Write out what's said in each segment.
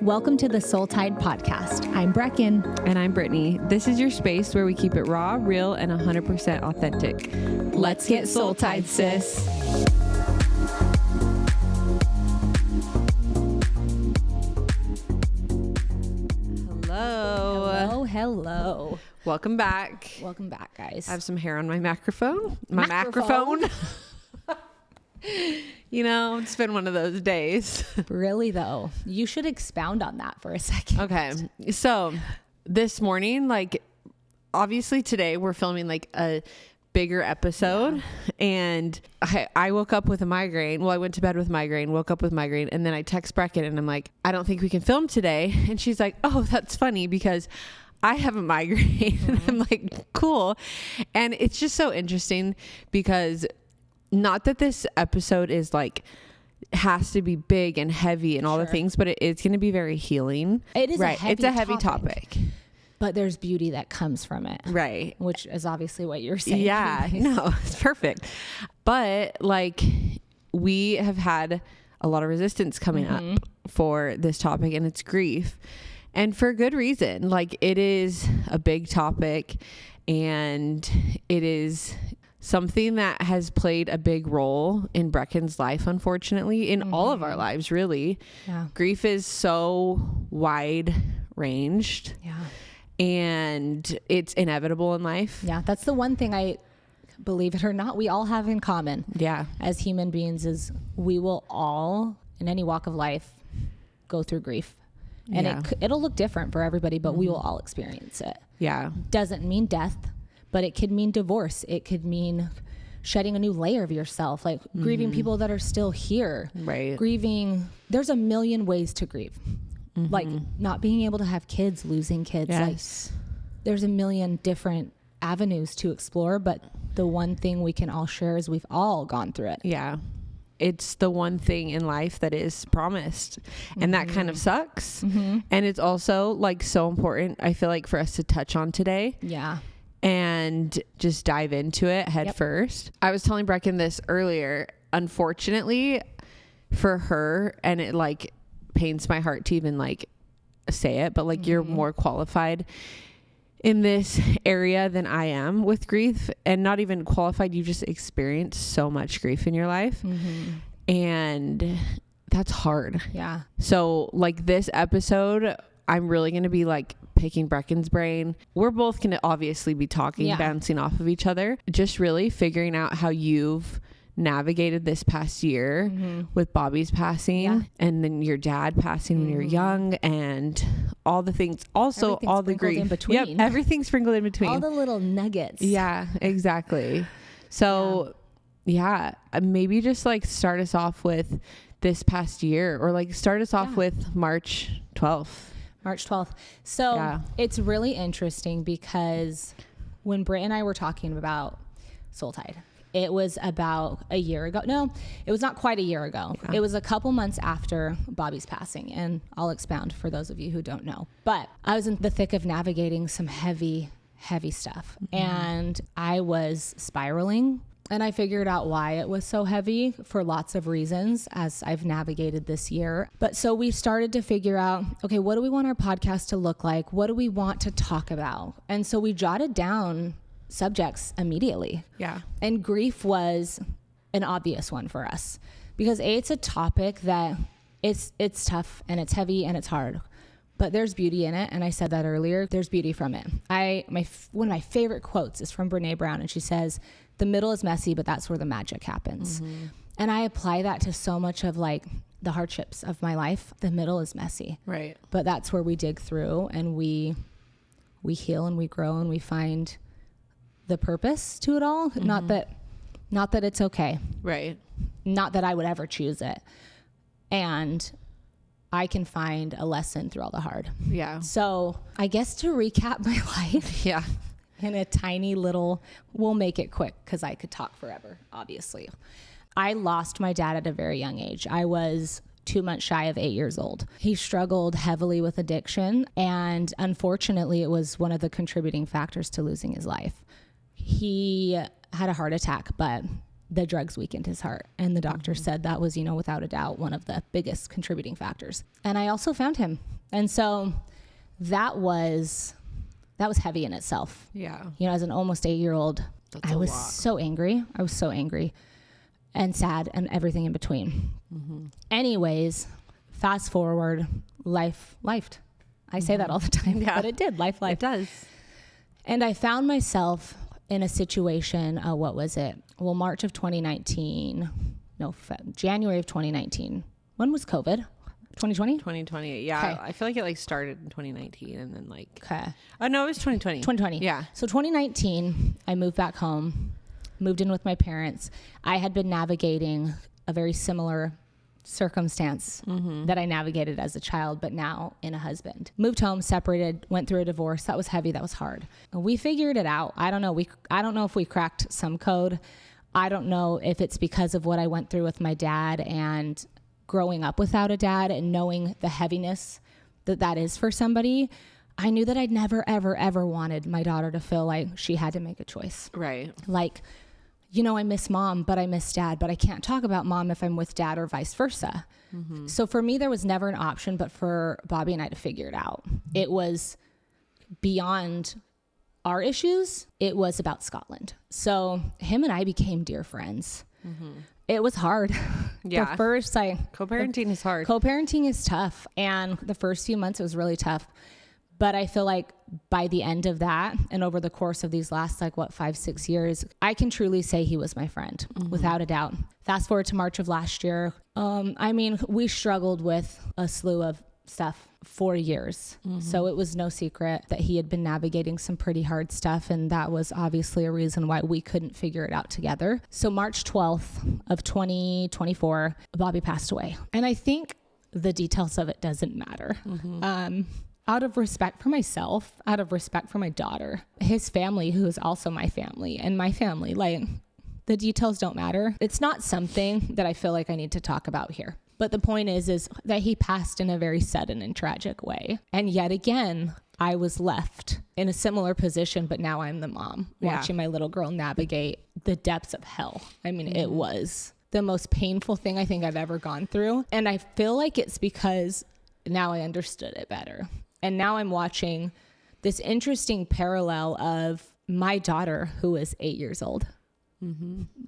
Welcome to the Soul Tide Podcast. I'm Brecken. And I'm Brittany. This is your space where we keep it raw, real, and 100% authentic. Let's get Soul Tide, sis. Hello. Welcome back. Welcome back, guys. I have some hair on my microphone. Microphone. You know, it's been one of those days. Really, though? You should expound on that for a second. Okay. So this morning, obviously today we're filming a bigger episode. Yeah. And I woke up with a migraine. Well, I went to bed with migraine, woke up with migraine. And then I text Brecken and I'm like, I don't think we can film today. And she's like, oh, that's funny because I have a migraine. And I'm like, cool. And it's just so interesting because not that this episode is has to be big and heavy and all the things, but it's going to be very healing. It is right. It's a heavy topic. But there's beauty that comes from it. Right. Which is obviously what you're saying. Yeah. No, it's perfect. But we have had a lot of resistance coming up for this topic, and it's grief. And for good reason. It is a big topic, and it is something that has played a big role in Brecken's life, unfortunately, in all of our lives, really. Yeah. Grief is so wide ranged. Yeah. And it's inevitable in life. Yeah. That's the one thing I, believe it or not, we all have in common. Yeah. As human beings is we will all, in any walk of life, go through grief. And it'll look different for everybody, but we will all experience it. Yeah. Doesn't mean death, but it could mean divorce. It could mean shedding a new layer of yourself, grieving people that are still here. Right. Grieving. There's a million ways to grieve. Not being able to have kids, losing kids. Yes. There's a million different avenues to explore, but the one thing we can all share is we've all gone through it. Yeah. It's the one thing in life that is promised, and that kind of sucks. And it's also so important, I feel for us to touch on today. Yeah. And just dive into it head first. I was telling Brecken this earlier. Unfortunately for her, and it pains my heart to even say it, but you're more qualified in this area than I am with grief, and not even qualified. You just experienced so much grief in your life, and that's hard. Yeah. So this episode, I'm really going to be picking Brecken's brain. We're both going to obviously be talking, bouncing off of each other, just really figuring out how you've navigated this past year with Bobby's passing and then your dad passing when you were young, and all the things, also all the grief in between. Yep, everything sprinkled in between, all the little nuggets. Yeah, exactly. So maybe just start us off with this past year, or start us off with March 12th. So it's really interesting because when Britt and I were talking about Soul Tide, it was about a year ago. No, it was not quite a year ago. Yeah. It was a couple months after Bobby's passing, and I'll expound for those of you who don't know. But I was in the thick of navigating some heavy stuff, and I was spiraling. And I figured out why it was so heavy for lots of reasons as I've navigated this year. But so we started to figure out, okay, what do we want our podcast to look like? What do we want to talk about? And so we jotted down subjects immediately. Yeah. And grief was an obvious one for us because it's a topic that it's tough and it's heavy and it's hard, but there's beauty in it. And I said that earlier, there's beauty from it. One of my favorite quotes is from Brene Brown, and she says, "The middle is messy, but that's where the magic happens." And I apply that to so much of the hardships of my life. The middle is messy. Right. But that's where we dig through and we heal and we grow and we find the purpose to it all. Not that it's okay. Right. Not that I would ever choose it. And I can find a lesson through all the hard. Yeah. So I guess to recap my life. Yeah. In a tiny little, we'll make it quick because I could talk forever, obviously. I lost my dad at a very young age. I was 2 months shy of 8 years old. He struggled heavily with addiction, and unfortunately, it was one of the contributing factors to losing his life. He had a heart attack, but the drugs weakened his heart. And the doctor said that was, without a doubt, one of the biggest contributing factors. And I also found him And so that was heavy in itself. Yeah. You know, as an almost 8-year-old, I was lot. so angry. I was so angry and sad and everything in between. Mm-hmm. Anyways, fast forward, life lifed. I say that all the time, but it did. Life lifed. It does. And I found myself in a situation, what was it? Well, January of 2019. When was COVID? 2020? 2020. Yeah. Okay. I feel like it like started in 2019 and then like. Okay. Oh, no, it was 2020. 2020. Yeah. So 2019, I moved back home, moved in with my parents. I had been navigating a very similar circumstance that I navigated as a child, but now in a husband. Moved home, separated, went through a divorce. That was heavy. That was hard. We figured it out. I don't know. I don't know if we cracked some code. I don't know if it's because of what I went through with my dad and growing up without a dad and knowing the heaviness that is for somebody. I knew that I'd never, ever, ever wanted my daughter to feel like she had to make a choice. Right. Like, you know, I miss mom, but I miss dad, but I can't talk about mom if I'm with dad or vice versa. Mm-hmm. So for me, there was never an option, but for Bobby and I to figure it out. It was beyond our issues. It was about Scotland. So him and I became dear friends. Mm-hmm. It was hard. Yeah. The first, co-parenting is hard. Co-parenting is tough. And the first few months, it was really tough. But I feel like by the end of that and over the course of these last 5-6 years, I can truly say he was my friend, without a doubt. Fast forward to March of last year. We struggled with a slew of stuff for years. So it was no secret that he had been navigating some pretty hard stuff. And that was obviously a reason why we couldn't figure it out together. So March 12th of 2024, Bobby passed away. And I think the details of it doesn't matter. Out of respect for myself, out of respect for my daughter, his family, who is also my family, and my family, the details don't matter. It's not something that I feel like I need to talk about here. But the point is that he passed in a very sudden and tragic way. And yet again, I was left in a similar position, but now I'm the mom watching my little girl navigate the depths of hell. I mean, it was the most painful thing I think I've ever gone through. And I feel like it's because now I understood it better. And now I'm watching this interesting parallel of my daughter, who is 8 years old,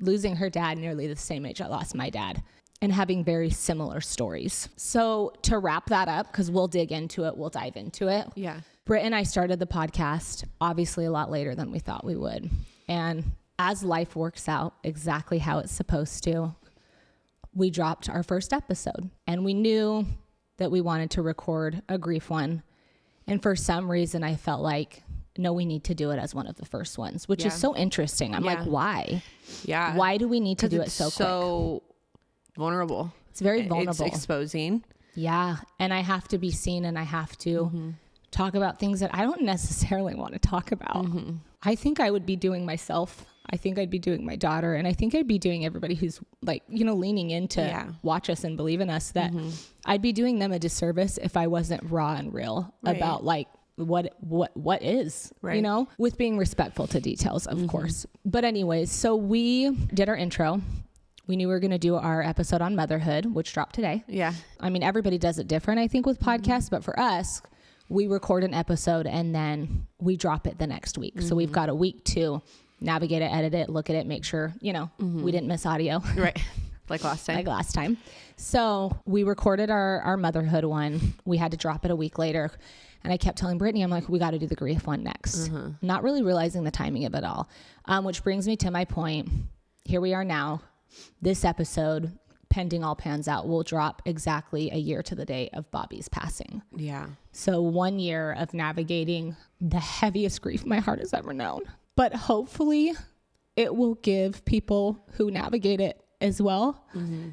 losing her dad nearly the same age I lost my dad, and having very similar stories. So to wrap that up, because we'll dig into it, we'll dive into it. Yeah. Britt and I started the podcast obviously a lot later than we thought we would. And as life works out exactly how it's supposed to, we dropped our first episode. And we knew that we wanted to record a grief one. And for some reason, I felt like, no, we need to do it as one of the first ones, which is so interesting. I'm like, why? Yeah. Why do we need to do it so quick? So vulnerable. It's very vulnerable. It's exposing. Yeah. And I have to be seen and I have to talk about things that I don't necessarily want to talk about. I think I would be doing myself. I think I'd be doing my daughter. And I think I'd be doing everybody who's leaning in to watch us and believe in us, that I'd be doing them a disservice if I wasn't raw and real about what is, with being respectful to details, of course. But anyways, so we did our intro. We knew we were going to do our episode on motherhood, which dropped today. Yeah. I mean, everybody does it different, I think, with podcasts, but for us, we record an episode and then we drop it the next week. So we've got a week to navigate it, edit it, look at it, make sure, we didn't miss audio. Right. Like last time. So we recorded our motherhood one. We had to drop it a week later. And I kept telling Brittany, I'm like, we got to do the grief one next. Not really realizing the timing of it all. Which brings me to my point. Here we are now. This episode, pending all pans out, will drop exactly a year to the day of Bobby's passing. Yeah. So 1 year of navigating the heaviest grief my heart has ever known. But hopefully it will give people who navigate it as well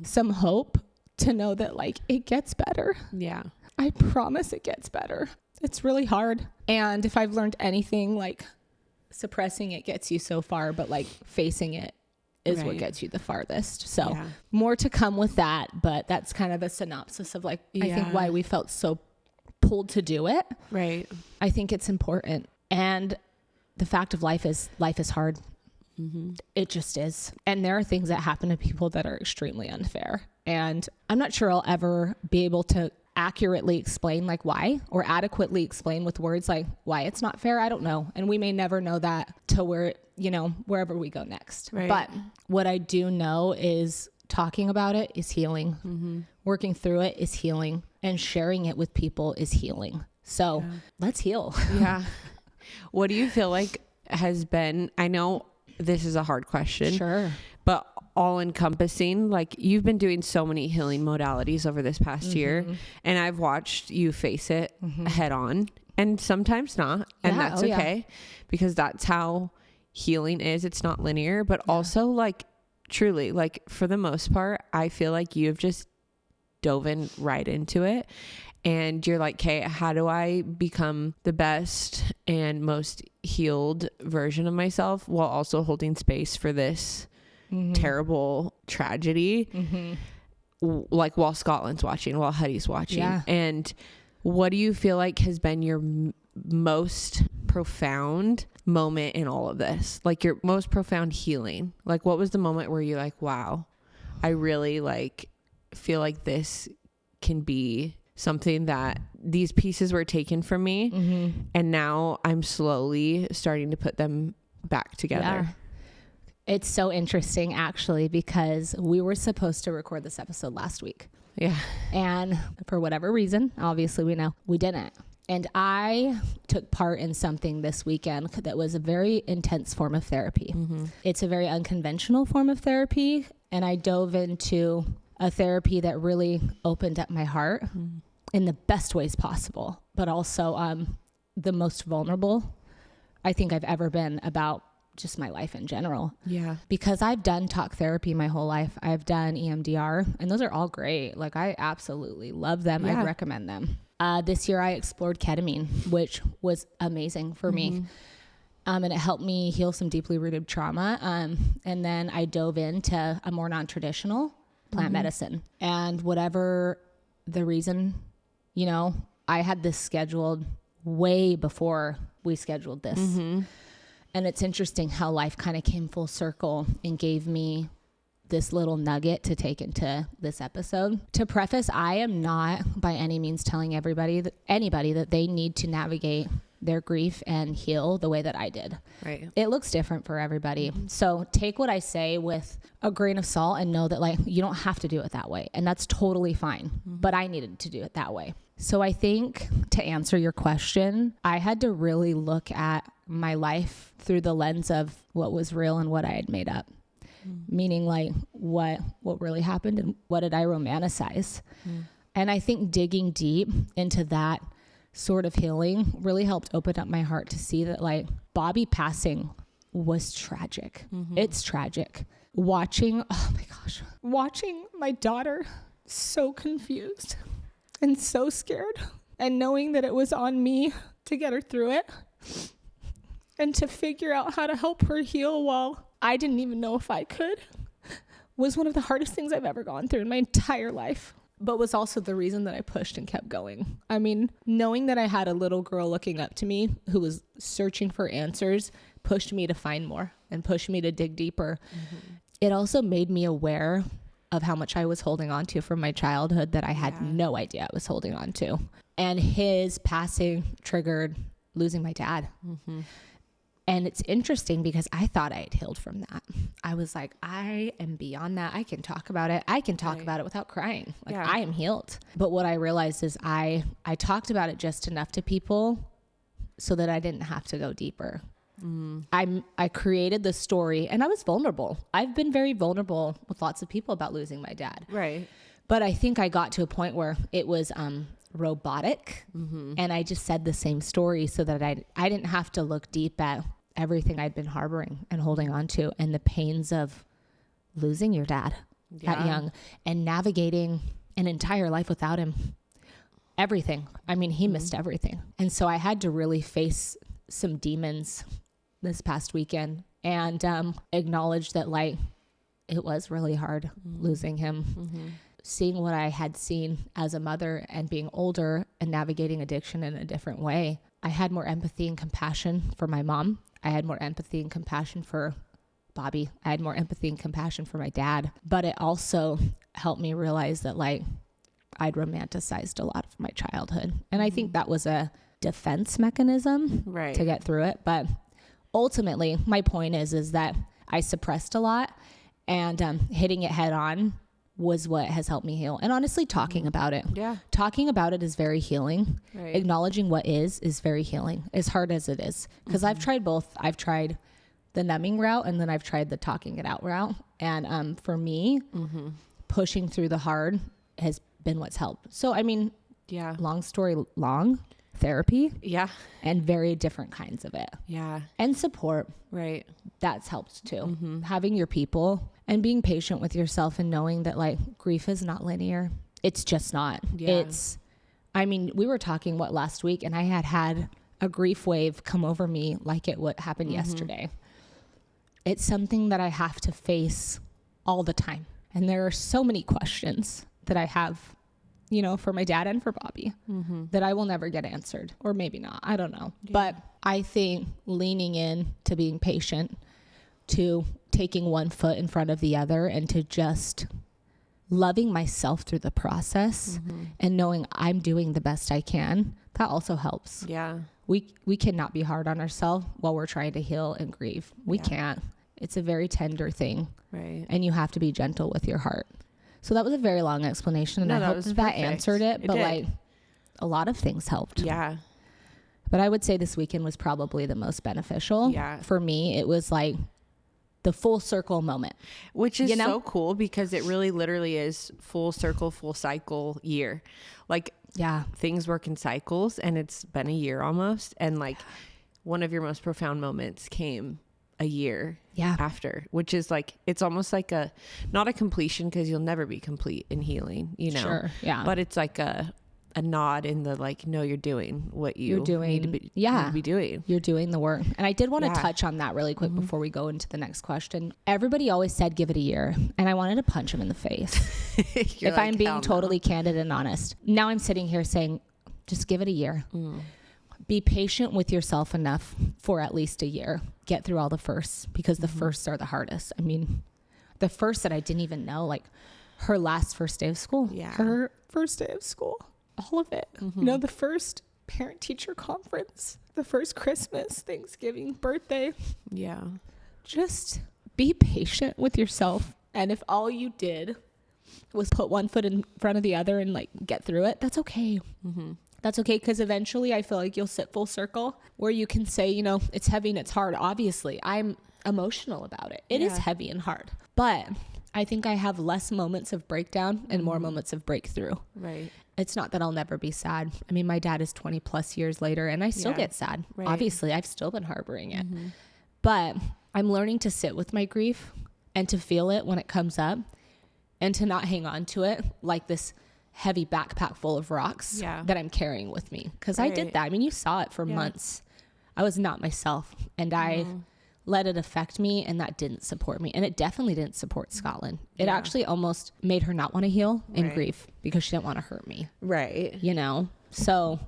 some hope to know that it gets better. Yeah. I promise it gets better. It's really hard. And if I've learned anything, suppressing it gets you so far, but facing it is what gets you the farthest. So more to come with that, but that's kind of a synopsis of I think why we felt so pulled to do it. Right. I think it's important. And the fact of life is hard. It just is. And there are things that happen to people that are extremely unfair. And I'm not sure I'll ever be able to accurately explain like why, or adequately explain with words like why it's not fair. I don't know. And we may never know that till we're, you know, wherever we go next. Right. But what I do know is talking about it is healing. Working through it is healing, and sharing it with people is healing. So let's heal. Yeah. What do you feel like has been, I know this is a hard question, sure, but all encompassing, like you've been doing so many healing modalities over this past year, and I've watched you face it head on, and sometimes not. And that's okay, because that's how healing is. It's not linear, but also like truly, like for the most part, I feel like you've just dove in right into it. And you're like, okay, how do I become the best and most healed version of myself while also holding space for this terrible tragedy? Like while Scotland's watching, while Huddy's watching. Yeah. And what do you feel like has been your most profound moment in all of this? Like your most profound healing? Like what was the moment where you're like, wow, I really like feel like this can be something that these pieces were taken from me, and now I'm slowly starting to put them back together. Yeah. It's so interesting actually, because we were supposed to record this episode last week. Yeah. And for whatever reason, obviously we know, we didn't. And I took part in something this weekend that was a very intense form of therapy. It's a very unconventional form of therapy. And I dove into a therapy that really opened up my heart in the best ways possible, but also the most vulnerable I think I've ever been about just my life in general. Yeah. Because I've done talk therapy my whole life. I've done EMDR, and those are all great. Like I absolutely love them. I recommend them. This year I explored ketamine, which was amazing for me. And it helped me heal some deeply rooted trauma. And then I dove into a more non-traditional plant medicine, and whatever the reason, you know, I had this scheduled way before we scheduled this. And it's interesting how life kind of came full circle and gave me this little nugget to take into this episode. To preface, I am not by any means telling anybody that they need to navigate their grief and heal the way that I did. Right. It looks different for everybody. So take what I say with a grain of salt and know that like you don't have to do it that way. And that's totally fine. But I needed to do it that way. So I think to answer your question, I had to really look at my life through the lens of what was real and what I had made up. Meaning like what really happened and what did I romanticize? And I think digging deep into that sort of healing really helped open up my heart to see that like Bobby passing was tragic. It's tragic. Watching my daughter so confused and so scared, and knowing that it was on me to get her through it and to figure out how to help her heal while I didn't even know if I could, was one of the hardest things I've ever gone through in my entire life, but was also the reason that I pushed and kept going. I mean, knowing that I had a little girl looking up to me who was searching for answers pushed me to find more and pushed me to dig deeper. It also made me aware of how much I was holding on to from my childhood that I had no idea I was holding on to. And his passing triggered losing my dad. And it's interesting because I thought I had healed from that. I was like, I am beyond that. I can talk about it. I can talk about it without crying. Like I am healed. But what I realized is I talked about it just enough to people so that I didn't have to go deeper. I created the story, and I was vulnerable. I've been very vulnerable with lots of people about losing my dad. Right. But I think I got to a point where it was robotic, and I just said the same story so that I didn't have to look deep at everything I'd been harboring and holding on to, and the pains of losing your dad at young and navigating an entire life without him. Everything. I mean, he missed everything. And so I had to really face some demons this past weekend and acknowledge that like it was really hard losing him. Seeing what I had seen as a mother and being older and navigating addiction in a different way, I had more empathy and compassion for my mom. I had more empathy and compassion for Bobby. I had more empathy and compassion for my dad. But it also helped me realize that like I'd romanticized a lot of my childhood. And I think that was a defense mechanism to get through it. But ultimately, my point is that I suppressed a lot, and hitting it head on was what has helped me heal. And honestly, talking about it. Yeah. Talking about it is very healing. Right. Acknowledging what is very healing, as hard as it is. Because I've tried both. I've tried the numbing route, and then I've tried the talking it out route. And for me, pushing through the hard has been what's helped. So, I mean, long story long, therapy. Yeah. And very different kinds of it. Yeah. And support. Right. That's helped too. Having your people and being patient with yourself and knowing that like grief is not linear. It's just not. Yeah. I mean, we were talking last week, and I had a grief wave come over me like it would happen yesterday. It's something that I have to face all the time. And there are so many questions that I have, you know, for my dad and for Bobby that I will never get answered, or maybe not. I don't know. Yeah. But I think leaning in to being patient, to taking one foot in front of the other, and to just loving myself through the process and knowing I'm doing the best I can, that also helps. Yeah. We cannot be hard on ourselves while we're trying to heal and grieve. We can't. It's a very tender thing. Right. And you have to be gentle with your heart. So that was a very long explanation, and I hope that answered it. But like, a lot of things helped. Yeah. But I would say this weekend was probably the most beneficial. Yeah. For me, it was like the full circle moment. Which is so cool, because it really literally is full circle, full cycle year. Like, things work in cycles, and it's been a year almost. And like, one of your most profound moments came a year after, which is like, it's almost like not a completion, because you'll never be complete in healing, you know. Sure. Yeah. But it's like a nod in the like, no, you're doing what you're doing. Need to be doing. You're doing the work. And I did want to touch on that really quick before we go into the next question. Everybody always said, give it a year. And I wanted to punch him in the face. If I'm being totally candid and honest. Now I'm sitting here saying, just give it a year. Be patient with yourself enough for at least a year. Get through all the firsts, because the firsts are the hardest. I mean, the first that I didn't even know, like her first day of school. Yeah. Her first day of school. All of it. You know, the first parent teacher conference, the first Christmas, Thanksgiving, birthday. Yeah. Just be patient with yourself. And if all you did was put one foot in front of the other and like get through it, that's okay. That's okay, because eventually I feel like you'll sit full circle where you can say, you know, it's heavy and it's hard. Obviously, I'm emotional about it. It is heavy and hard. But I think I have less moments of breakdown and more moments of breakthrough. Right. It's not that I'll never be sad. I mean, my dad is 20 plus years later, and I still get sad. Right. Obviously, I've still been harboring it. But I'm learning to sit with my grief and to feel it when it comes up, and to not hang on to it like this heavy backpack full of rocks that I'm carrying with me. Because I did that. I mean, you saw it for months. I was not myself, and I let it affect me, and that didn't support me. And it definitely didn't support Scotland. It actually almost made her not want to heal in grief, because she didn't want to hurt me. Right. You know? So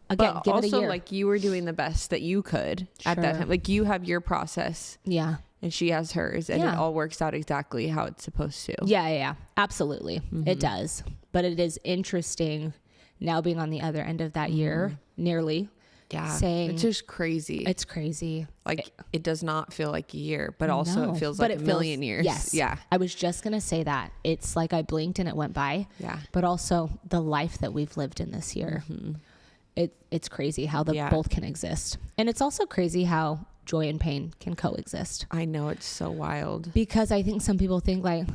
again, give it a year. Also, like, you were doing the best that you could at that time. Like, you have your process. Yeah. And she has hers, and it all works out exactly how it's supposed to. Yeah. Absolutely. It does. But it is interesting now being on the other end of that year, nearly. Yeah. Saying, it's just crazy. It's crazy. Like, it does not feel like a year, but also it feels like a million years. Yes. Yeah. I was just going to say that. It's like I blinked and it went by. Yeah. But also the life that we've lived in this year. It's crazy how the both can exist. And it's also crazy how joy and pain can coexist. I know, it's so wild. Because I think some people think like,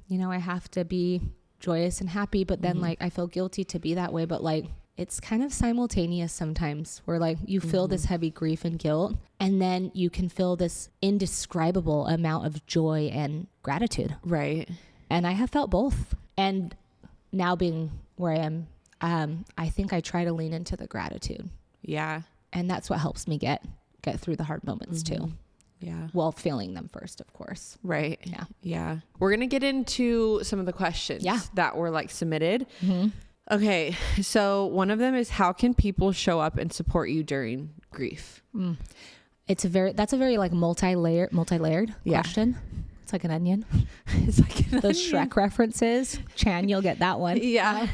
you know, I have to be joyous and happy, but then like I feel guilty to be that way. But like, it's kind of simultaneous sometimes, where like you feel this heavy grief and guilt, and then you can feel this indescribable amount of joy and gratitude. Right. And I have felt both. And now being where I am, I think I try to lean into the gratitude. Yeah. And that's what helps me get through the hard moments too. Yeah. While feeling them first, of course. Right. Yeah. Yeah. We're going to get into some of the questions that were like submitted. Okay. So one of them is, how can people show up and support you during grief? That's a very like multi-layered question. It's like an onion. It's like an Those onion. Shrek references. Chan, you'll get that one. Yeah.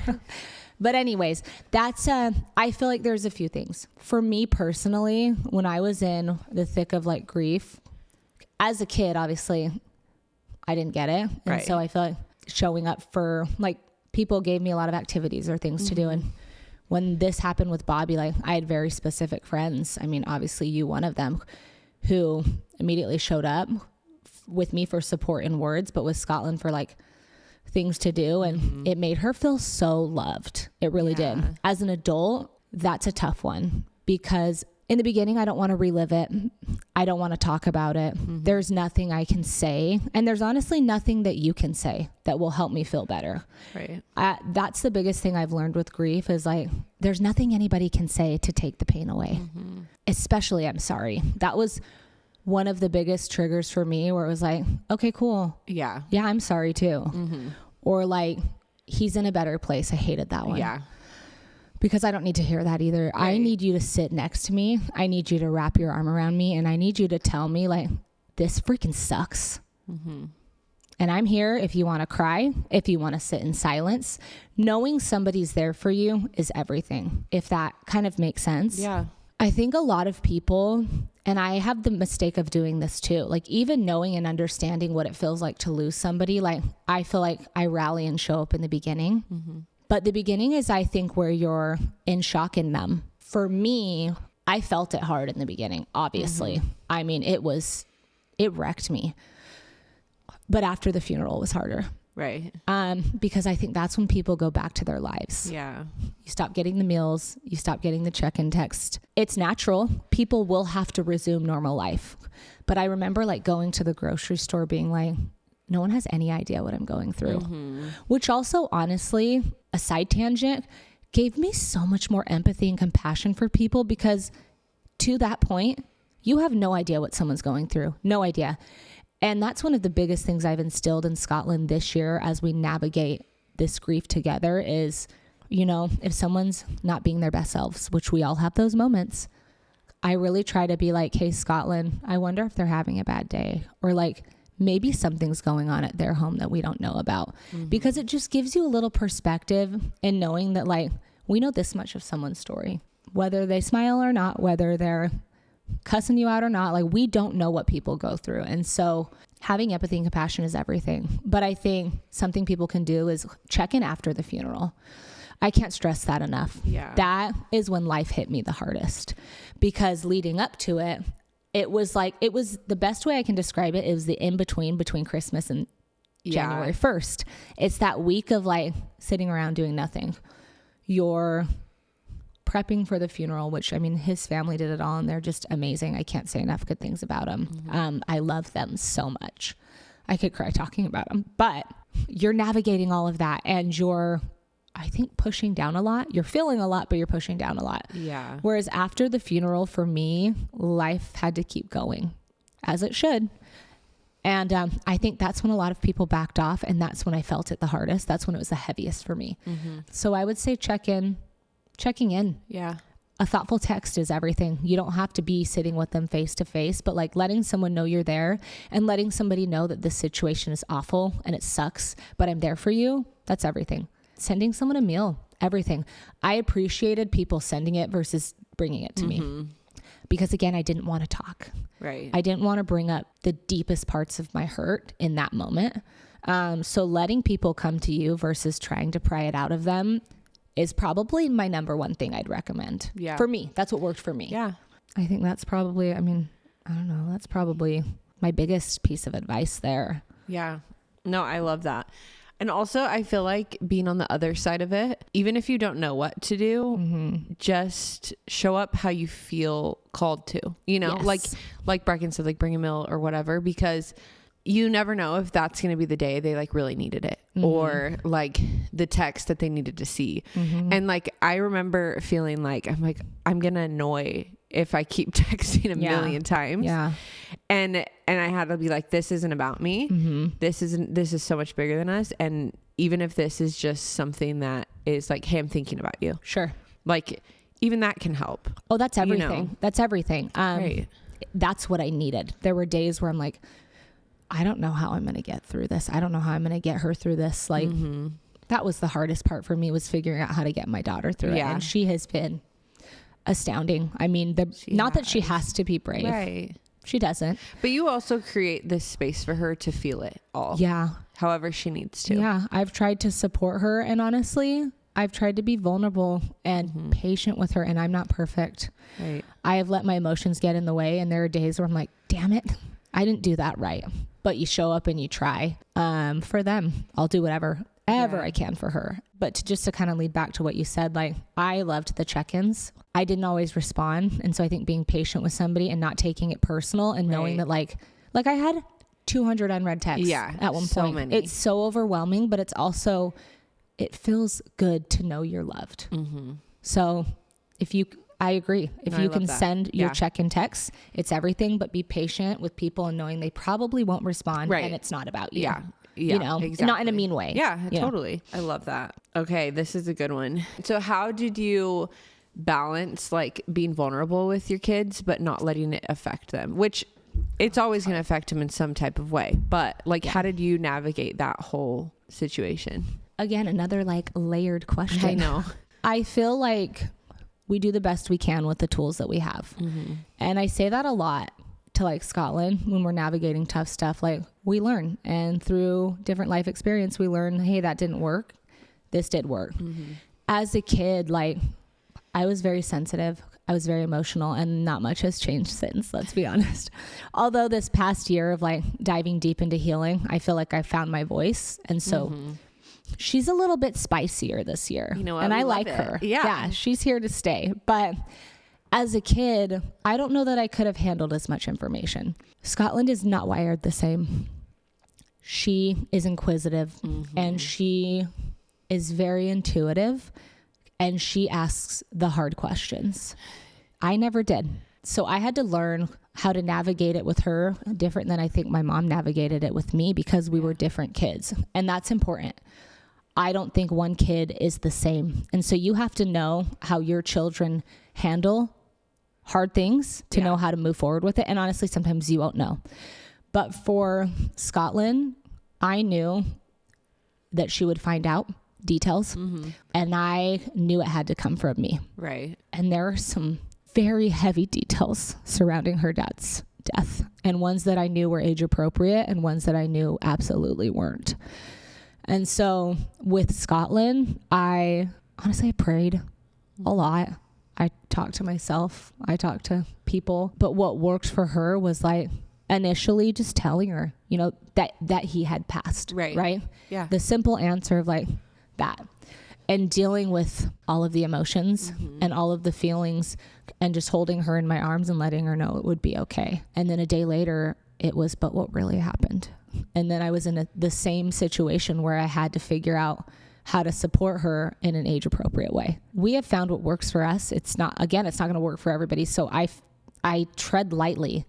But anyways, that's, I feel like there's a few things. For me personally, when I was in the thick of like grief, as a kid, obviously, I didn't get it. And Right. so I feel like showing up for, like, people gave me a lot of activities or things to do. And when this happened with Bobby, like, I had very specific friends. I mean, obviously you, one of them, who immediately showed up with me for support in words, but with Scotland for like things to do. And it made her feel so loved. It really did. As an adult, that's a tough one because in the beginning, I don't want to relive it. I don't want to talk about it. There's nothing I can say. And there's honestly nothing that you can say that will help me feel better. Right. That's the biggest thing I've learned with grief is like, there's nothing anybody can say to take the pain away. Especially, I'm sorry. That was one of the biggest triggers for me where it was like, okay, cool. Yeah. Yeah, I'm sorry too. Or like, he's in a better place. I hated that one. Yeah. Because I don't need to hear that either. Right. I need you to sit next to me. I need you to wrap your arm around me. And I need you to tell me like, this freaking sucks. And I'm here if you want to cry, if you want to sit in silence. Knowing somebody's there for you is everything. If that kind of makes sense. Yeah. I think a lot of people, and I have the mistake of doing this too, like even knowing and understanding what it feels like to lose somebody, like I feel like I rally and show up in the beginning. But the beginning is, I think, where you're in shock and numb. For me, I felt it hard in the beginning, obviously. I mean, it wrecked me. But after the funeral, it was harder. Right. Because I think that's when people go back to their lives. Yeah. You stop getting the meals. You stop getting the check-in text. It's natural. People will have to resume normal life. But I remember like going to the grocery store being like, no one has any idea what I'm going through. Which also, honestly, a side tangent, gave me so much more empathy and compassion for people because to that point, you have no idea what someone's going through. No idea. And that's one of the biggest things I've instilled in Scotland this year as we navigate this grief together is, you know, if someone's not being their best selves, which we all have those moments, I really try to be like, hey, Scotland, I wonder if they're having a bad day, or like, maybe something's going on at their home that we don't know about, because it just gives you a little perspective in knowing that like, we know this much of someone's story, whether they smile or not, whether they're cussing you out or not, like we don't know what people go through. And so having empathy and compassion is everything. But I think something people can do is check in after the funeral. I can't stress that enough. Yeah. That is when life hit me the hardest, because leading up to it, it was the best way I can describe it. It was the in-between between Christmas and January 1st. It's that week of like sitting around doing nothing. You're prepping for the funeral, which I mean, his family did it all and they're just amazing. I can't say enough good things about them. I love them so much. I could cry talking about them, but you're navigating all of that and you're, I think, pushing down a lot. You're feeling a lot, but you're pushing down a lot. Yeah. Whereas after the funeral, for me, life had to keep going as it should. And I think that's when a lot of people backed off. And that's when I felt it the hardest. That's when it was the heaviest for me. So I would say checking in. Yeah. A thoughtful text is everything. You don't have to be sitting with them face to face, but like letting someone know you're there and letting somebody know that this situation is awful and it sucks, but I'm there for you. That's everything. Sending someone a meal, everything. I appreciated people sending it versus bringing it to me, because again, I didn't want to talk. Right. I didn't want to bring up the deepest parts of my hurt in that moment. So letting people come to you versus trying to pry it out of them is probably my number one thing I'd recommend. Yeah. For me, that's what worked for me. Yeah. I think that's probably, I mean, I don't know. That's probably my biggest piece of advice there. Yeah. No, I love that. And also, I feel like being on the other side of it, even if you don't know what to do, just show up how you feel called to, you know, like Bracken said, like bring a meal or whatever, because you never know if that's going to be the day they like really needed it or like the text that they needed to see. And like, I remember feeling like, I'm going to annoy if I keep texting a million times. Yeah. And I had to be like, this isn't about me. This is so much bigger than us. And even if this is just something that is like, hey, I'm thinking about you. Sure. Like even that can help. Oh, that's everything. You know? That's everything. Right. That's what I needed. There were days where I'm like, I don't know how I'm going to get through this. I don't know how I'm going to get her through this. Like that was the hardest part for me, was figuring out how to get my daughter through it. And she has been astounding. I mean, not that she has to be brave. Right. She doesn't. But you also create this space for her to feel it all. Yeah. However she needs to. Yeah. I've tried to support her, and honestly, I've tried to be vulnerable and patient with her, and I'm not perfect. Right. I have let my emotions get in the way, and there are days where I'm like, damn it, I didn't do that right. But you show up and you try. For them, I'll do whatever I can for her. But to kind of lead back to what you said, like, I loved the check-ins. I didn't always respond. And so I think being patient with somebody and not taking it personal, and knowing that like I had 200 unread texts at one point. Many. It's so overwhelming, but it's also, it feels good to know you're loved. So I agree. If you can send your check-in texts, it's everything, but be patient with people and knowing they probably won't respond, and it's not about you. Yeah. You know, exactly. Not in a mean way. Yeah, totally. I love that. Okay. This is a good one. So how did you balance like being vulnerable with your kids, but not letting it affect them, which it's always going to affect them in some type of way, but like, how did you navigate that whole situation? Again, another like layered question. I know. I feel like we do the best we can with the tools that we have. And I say that a lot to like Scotland when we're navigating tough stuff. Like, we learn, and through different life experience, we learn, hey, that didn't work. This did work. As a kid, like, I was very sensitive. I was very emotional, and not much has changed since, let's be honest. Although this past year of like diving deep into healing, I feel like I found my voice. And so she's a little bit spicier this year. You know what? And I like her. Yeah. She's here to stay. But as a kid, I don't know that I could have handled as much information. Scotland is not wired the same. She is inquisitive, and she is very intuitive, and she asks the hard questions. I never did. So I had to learn how to navigate it with her different than I think my mom navigated it with me, because we were different kids. And that's important. I don't think one kid is the same. And so you have to know how your children handle hard things to know how to move forward with it. And honestly, sometimes you won't know. But for Scotland, I knew that she would find out details, and I knew it had to come from me. Right. And there are some very heavy details surrounding her dad's death, and ones that I knew were age appropriate and ones that I knew absolutely weren't. And so with Scotland, I prayed a lot. I talked to myself. I talked to people. But what worked for her was like initially just telling her, you know, that he had passed. Right. Yeah. The simple answer of like that, and dealing with all of the emotions and all of the feelings, and just holding her in my arms and letting her know it would be okay. And then a day later it was, but what really happened? And then I was in the same situation where I had to figure out how to support her in an age appropriate way. We have found what works for us. It's not going to work for everybody. So I tread lightly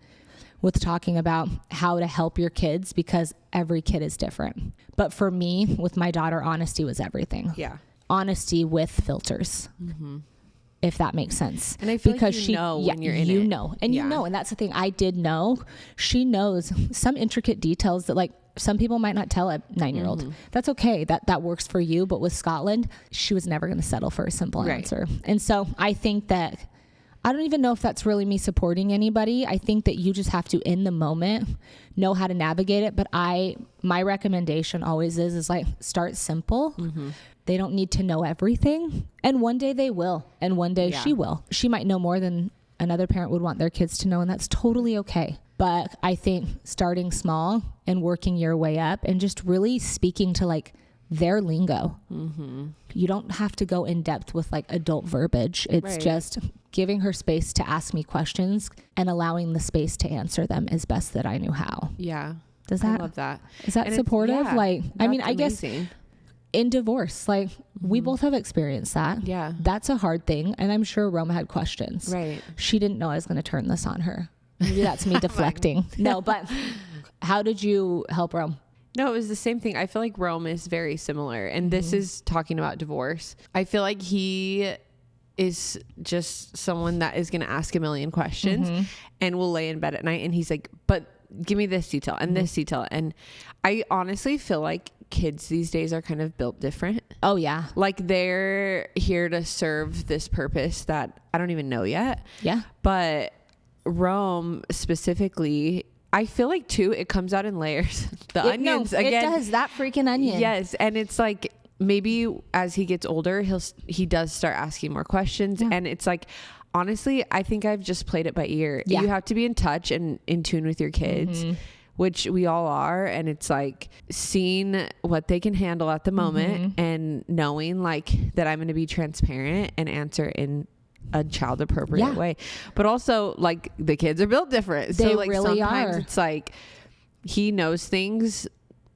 with talking about how to help your kids, because every kid is different. But for me, with my daughter, honesty was everything. Yeah. Honesty with filters. If that makes sense. And I feel because like you know when you're in it. You know. And you know. And that's the thing. I did know. She knows some intricate details that like some people might not tell a 9-year-old. That's okay. That works for you. But with Scotland, she was never going to settle for a simple answer. And so I think that, I don't even know if that's really me supporting anybody. I think that you just have to, in the moment, know how to navigate it. But my recommendation always is like, start simple. They don't need to know everything. And one day they will. And one day she will. She might know more than another parent would want their kids to know. And that's totally okay. But I think starting small and working your way up, and just really speaking to like their lingo. You don't have to go in depth with like adult verbiage. It's just giving her space to ask me questions and allowing the space to answer them as best that I knew how. Yeah. I love that. Is that supportive? Like, I mean, I guess in divorce, like we both have experienced that. Yeah. That's a hard thing. And I'm sure Rome had questions. Right. She didn't know I was going to turn this on her. Maybe that's me deflecting. No, but how did you help Rome? No, it was the same thing. I feel like Rome is very similar. And this is talking about divorce. I feel like he is just someone that is going to ask a million questions and will lay in bed at night. And he's like, but give me this detail and this detail. And I honestly feel like kids these days are kind of built different. Oh yeah. Like they're here to serve this purpose that I don't even know yet. Yeah. But Rome specifically, I feel like too, it comes out in layers. The onions again. It does, that freaking onion. Yes. And it's like, maybe as he gets older, he does start asking more questions. And it's like, honestly, I think I've just played it by ear. You have to be in touch and in tune with your kids, which we all are. And it's like seeing what they can handle at the moment and knowing like that I'm going to be transparent and answer in a child appropriate way. But also like the kids are built different. They so like really sometimes are. it's like he knows things,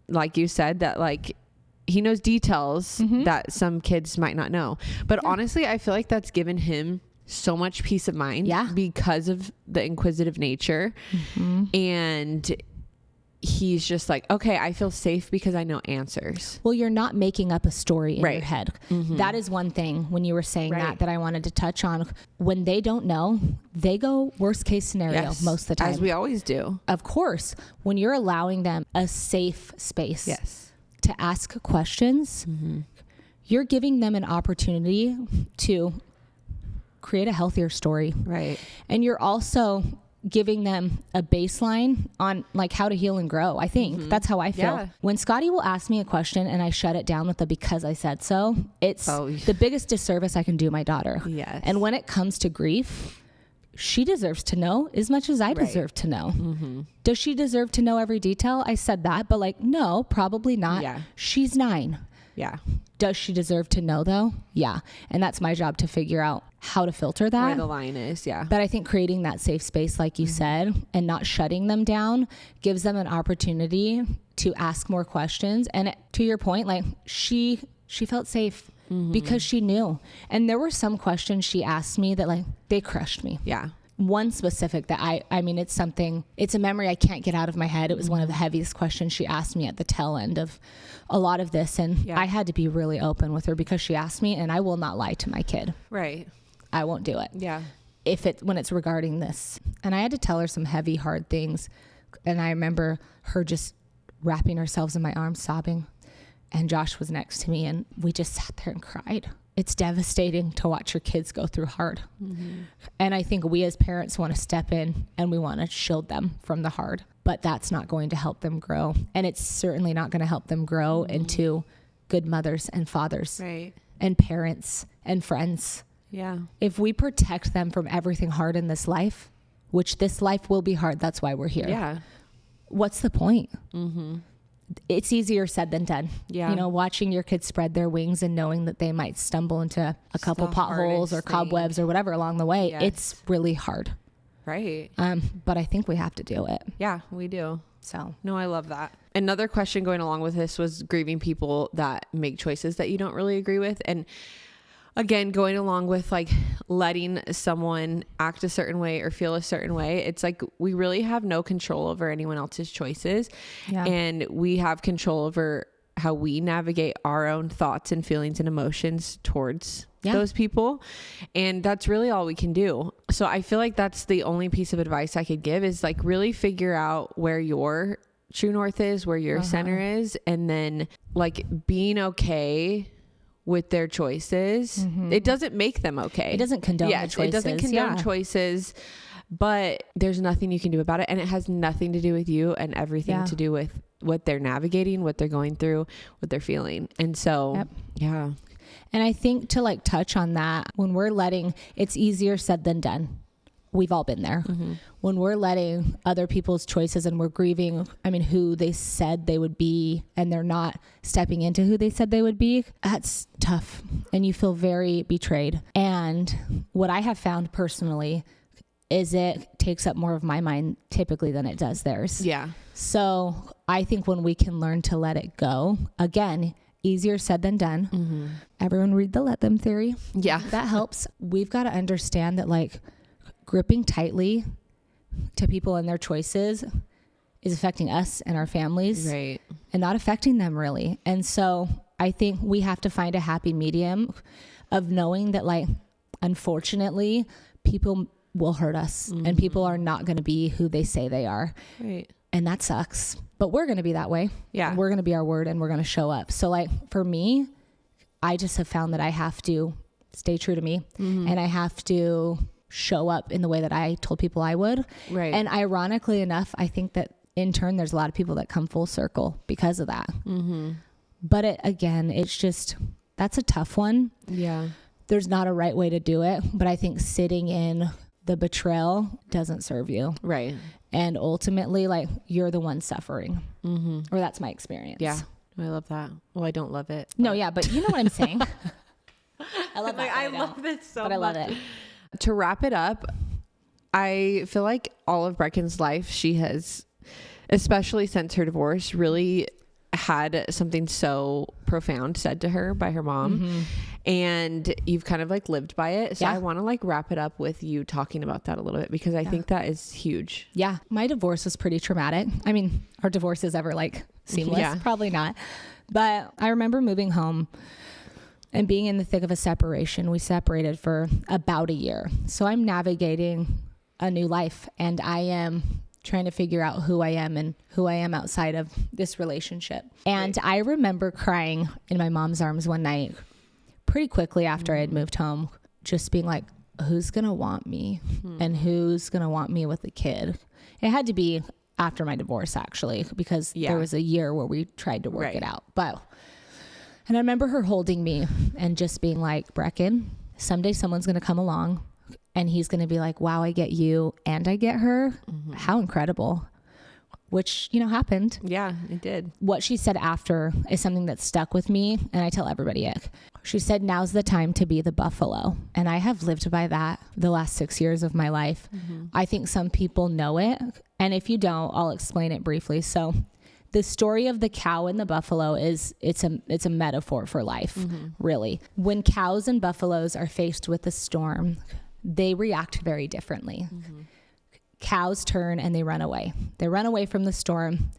like you said, that like he knows details that some kids might not know. But honestly, I feel like that's given him so much peace of mind because of the inquisitive nature. And he's just like, okay, I feel safe because I know answers. Well, you're not making up a story in your head. That is one thing when you were saying that I wanted to touch on. When they don't know, they go worst case scenario most of the time. As we always do. Of course, when you're allowing them a safe space to ask questions, you're giving them an opportunity to create a healthier story. Right. And you're also giving them a baseline on like how to heal and grow. I think that's how I feel. When Scotty will ask me a question and I shut it down with the because I said so, it's the biggest disservice I can do my daughter. Yes. And when it comes to grief, she deserves to know as much as I deserve to know. Does she deserve to know every detail? I said that, but like, no, probably not. Yeah. She's 9. Yeah. Does she deserve to know though? Yeah. And that's my job to figure out how to filter that. Where the line is. Yeah. But I think creating that safe space, like you said, and not shutting them down gives them an opportunity to ask more questions. And to your point, like she felt safe because she knew. And there were some questions she asked me that like, they crushed me. Yeah. One specific that I mean, it's a memory I can't get out of my head. It was one of the heaviest questions she asked me at the tail end of a lot of this. And I had to be really open with her because she asked me, and I will not lie to my kid. Right. I won't do it. Yeah. When it's regarding this. And I had to tell her some heavy, hard things. And I remember her just wrapping herself in my arms, sobbing. And Josh was next to me, and we just sat there and cried. It's devastating to watch your kids go through hard. And I think we as parents want to step in and we want to shield them from the hard, but that's not going to help them grow. And it's certainly not going to help them grow into good mothers and fathers and parents and friends. Yeah. If we protect them from everything hard in this life, which this life will be hard, that's why we're here. Yeah. What's the point? It's easier said than done. Yeah. You know, watching your kids spread their wings and knowing that they might stumble into a couple potholes or cobwebs or whatever along the way. It's really hard. Right. But I think we have to do it. Yeah, we do. So no, I love that. Another question going along with this was grieving people that make choices that you don't really agree with. And again, going along with like letting someone act a certain way or feel a certain way, it's like we really have no control over anyone else's choices. And we have control over how we navigate our own thoughts and feelings and emotions towards those people. And that's really all we can do. So I feel like that's the only piece of advice I could give is like really figure out where your true north is, where your center is, and then like being okay with their choices. It doesn't make them okay. It doesn't condone the choices. It doesn't condone choices, but there's nothing you can do about it. And it has nothing to do with you and everything to do with what they're navigating, what they're going through, what they're feeling. And so, yeah. And I think to like touch on that, when we're letting, it's easier said than done. We've all been there. When we're letting other people's choices and we're grieving, I mean, who they said they would be, and they're not stepping into who they said they would be, that's tough. And you feel very betrayed. And what I have found personally is it takes up more of my mind typically than it does theirs. Yeah. So I think when we can learn to let it go, again, easier said than done. Everyone read the let them theory. Yeah. That helps. We've got to understand that like gripping tightly to people and their choices is affecting us and our families and not affecting them really. And so I think we have to find a happy medium of knowing that like, unfortunately, people will hurt us and people are not going to be who they say they are. And that sucks. But we're going to be that way. Yeah. And we're going to be our word and we're going to show up. So like for me, I just have found that I have to stay true to me and I have to show up in the way that I told people I would. Right. And ironically enough, I think that in turn, there's a lot of people that come full circle because of that. But it's just, that's a tough one. Yeah. There's not a right way to do it, but I think sitting in the betrayal doesn't serve you. Right. And ultimately, like, you're the one suffering. Or that's my experience. Yeah. I love that. Well, I don't love it. No, yeah, but you know what I'm saying. I love that. I love this so much. But I love it. To wrap it up, I feel like all of Brecken's life, she has, especially since her divorce, really had something so profound said to her by her mom. And you've kind of like lived by it. So I want to like wrap it up with you talking about that a little bit, because I think that is huge. Yeah. My divorce was pretty traumatic. I mean, our divorce is ever like seamless? Yeah. Probably not. But I remember moving home and being in the thick of a separation. We separated for about a year. So I'm navigating a new life and I am trying to figure out who I am and who I am outside of this relationship. And I remember crying in my mom's arms one night pretty quickly after I had moved home, just being like, who's going to want me and who's going to want me with a kid? It had to be after my divorce, actually, because there was a year where we tried to work it out. And I remember her holding me and just being like, Brecken, someday someone's going to come along and he's going to be like, wow, I get you and I get her. How incredible. Which, you know, happened. Yeah, it did. What she said after is something that stuck with me. And I tell everybody it. She said, now's the time to be the buffalo. And I have lived by that the last 6 years of my life. I think some people know it. And if you don't, I'll explain it briefly. So the story of the cow and the buffalo it's a metaphor for life, really. When cows and buffaloes are faced with a storm, they react very differently. Cows turn and they run away. They run away from the storm,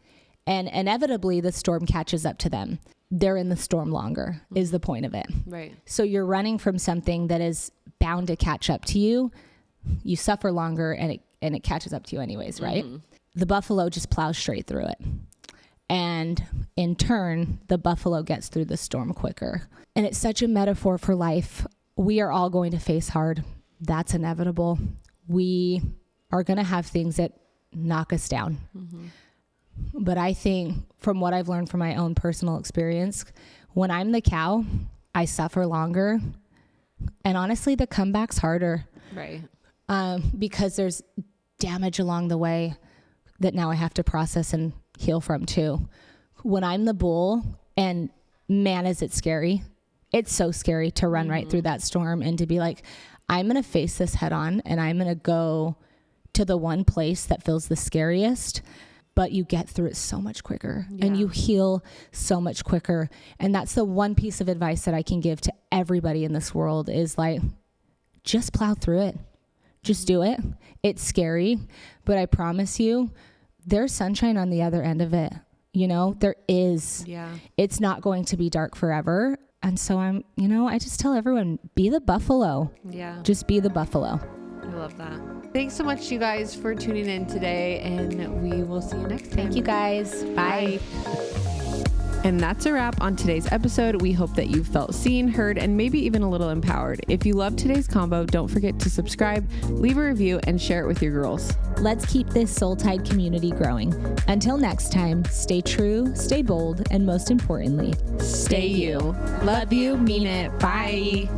and inevitably the storm catches up to them. They're in the storm longer is the point of it. Right. So you're running from something that is bound to catch up to you. You suffer longer and it catches up to you anyways, right? The buffalo just plows straight through it. And in turn, the buffalo gets through the storm quicker. And it's such a metaphor for life. We are all going to face hard. That's inevitable. We are going to have things that knock us down. But I think from what I've learned from my own personal experience, when I'm the cow, I suffer longer. And honestly, the comeback's harder. Right. Because there's damage along the way that now I have to process and heal from too. When I'm the bull, and man, is it scary. It's so scary to run right through that storm and to be like, I'm going to face this head on and I'm going to go to the one place that feels the scariest, but you get through it so much quicker and you heal so much quicker. And that's the one piece of advice that I can give to everybody in this world is like, just plow through it. Just do it. It's scary, but I promise you there's sunshine on the other end of it. You know, there is. Yeah. It's not going to be dark forever. And so I just tell everyone, be the buffalo. Yeah. Just be the buffalo. I love that. Thanks so much, you guys, for tuning in today, and we will see you next time. Thank you, guys. Bye. And that's a wrap on today's episode. We hope that you felt seen, heard, and maybe even a little empowered. If you loved today's combo, don't forget to subscribe, leave a review, and share it with your girls. Let's keep this Soul Tide community growing. Until next time, stay true, stay bold, and most importantly, stay you. Love you, mean it. Bye.